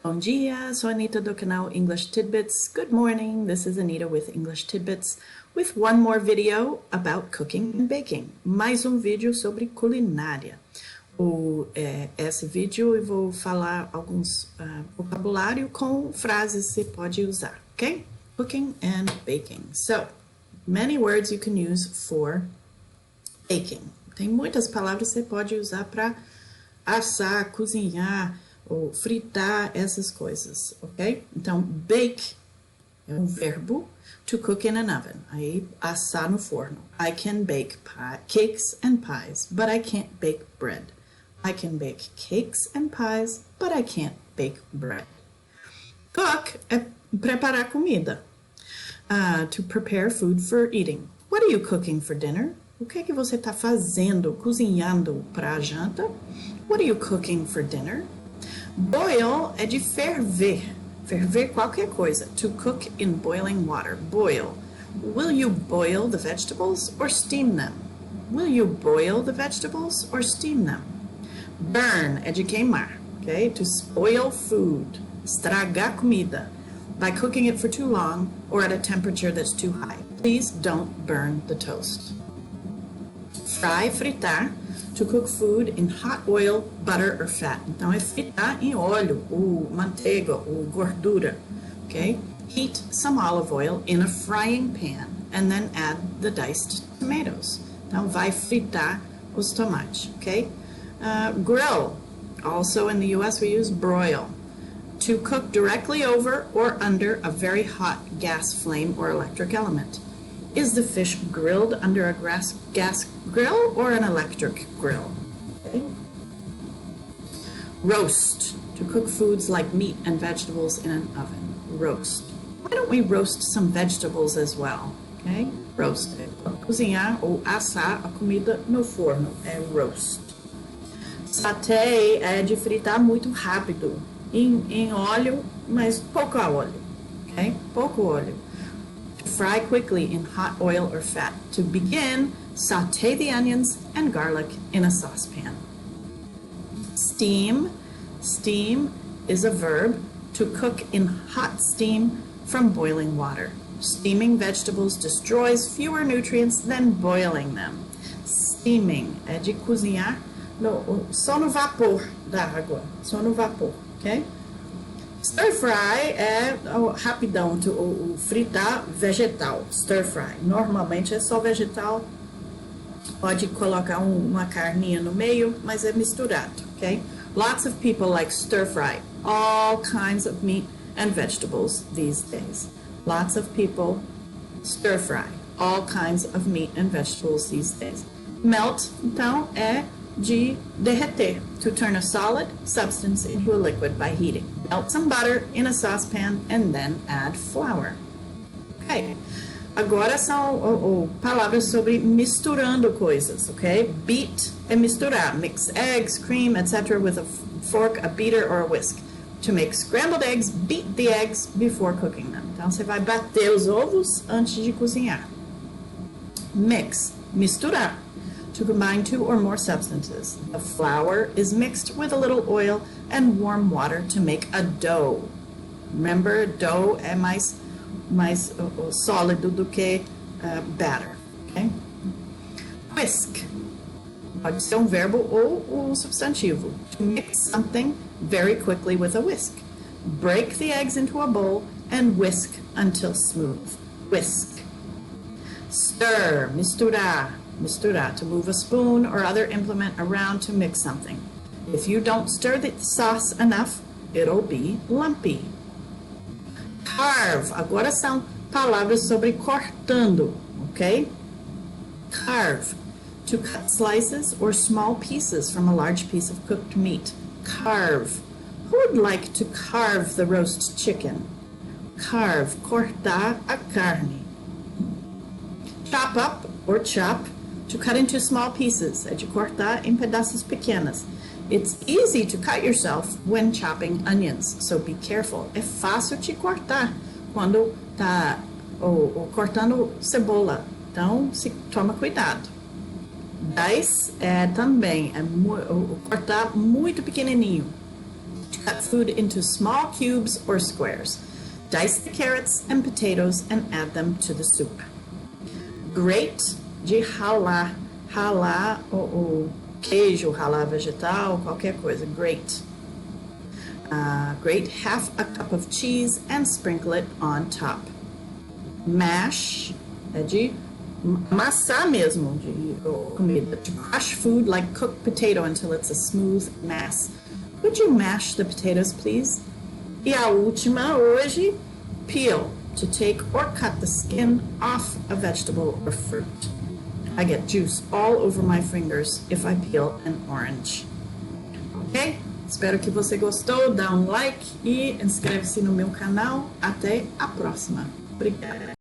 Bom dia, sou Anita do canal English Tidbits. Good morning, this is Anita with English Tidbits with one more video about cooking and baking. Mais vídeo sobre culinária. Esse vídeo eu vou falar alguns vocabulário com frases que você pode usar, ok? Cooking and baking. So, many words you can use for baking. Tem muitas palavras que você pode usar para assar, cozinhar ou fritar essas coisas, ok? Então, bake é verbo, to cook in an oven, aí assar no forno. I can bake cakes and pies, but I can't bake bread. I can bake cakes and pies, but I can't bake bread. Cook é preparar comida. To prepare food for eating. What are you cooking for dinner? O que é que você está fazendo, cozinhando para a janta? What are you cooking for dinner? Boil é de ferver. Ferver qualquer coisa. To cook in boiling water. Boil. Will you boil the vegetables or steam them? Will you boil the vegetables or steam them? Burn é de queimar. Okay? To spoil food. Estragar comida. By cooking it for too long or at a temperature that's too high. Please don't burn the toast. Fry, fritar, to cook food in hot oil, butter or fat. Então é fritar em óleo, ou manteiga, ou gordura, ok? Heat some olive oil in a frying pan and then add the diced tomatoes. Então vai fritar os tomates, ok? Grill, also in the US we use broil. To cook directly over or under a very hot gas flame or electric element. Is the fish grilled under a gas grill or an electric grill? Okay. Roast, to cook foods like meat and vegetables in an oven. Roast. Why don't we roast some vegetables as well? Okay. Roast. Cozinhar ou assar a comida no forno é roast. Sauté é de fritar muito rápido, em óleo, mas pouco óleo. Okay? Pouco óleo. Fry quickly in hot oil or fat. To begin, saute the onions and garlic in a saucepan. Steam. Steam is a verb to cook in hot steam from boiling water. Steaming vegetables destroys fewer nutrients than boiling them. Steaming é de cozinhar só no vapor da água. Só no vapor, ok? Stir fry é rapidão, fritar vegetal, stir fry. Normalmente é só vegetal, pode colocar uma carninha no meio, mas é misturado, ok? Lots of people like stir fry all kinds of meat and vegetables these days. Lots of people stir fry all kinds of meat and vegetables these days. Melt, então, é de derreter, to turn a solid substance into a liquid by heating. Melt some butter in a saucepan and then add flour. Ok. Agora são palavras sobre misturando coisas, ok? Beat é misturar. Mix eggs, cream, etc. with a fork, a beater or a whisk. To make scrambled eggs, beat the eggs before cooking them. Então você vai bater os ovos antes de cozinhar. Mix, misturar. To combine two or more substances. The flour is mixed with a little oil and warm water to make a dough. Remember, dough é mais sólido do que batter. Okay? Whisk. Pode ser verbo ou substantivo. To mix something very quickly with a whisk. Break the eggs into a bowl and whisk until smooth. Whisk. Stir, misturar. Misturar, to move a spoon or other implement around to mix something. If you don't stir the sauce enough, it'll be lumpy. Carve, agora são palavras sobre cortando, ok? Carve, to cut slices or small pieces from a large piece of cooked meat. Carve. Who would like to carve the roast chicken? Carve, cortar a carne. Chop up or chop, to cut into small pieces, é de cortar em pedaços pequenos. It's easy to cut yourself when chopping onions, so be careful. É fácil te cortar quando tá cortando cebola, então toma cuidado. Dice é também cortar muito pequenininho. Cut food into small cubes or squares. Dice the carrots and potatoes and add them to the soup. Grate, de ralar. Ralar o queijo, ralar vegetal, qualquer coisa. Grate. Grate half a cup of cheese and sprinkle it on top. Mash, é de amassar mesmo, de comida. To crush food like cooked potato until it's a smooth mass. Would you mash the potatoes, please? E a última hoje, peel, to take or cut the skin off a vegetable or fruit. I get juice all over my fingers if I peel an orange. Ok? Espero que você gostou, dá um like e inscreve-se no meu canal. Até a próxima. Obrigada.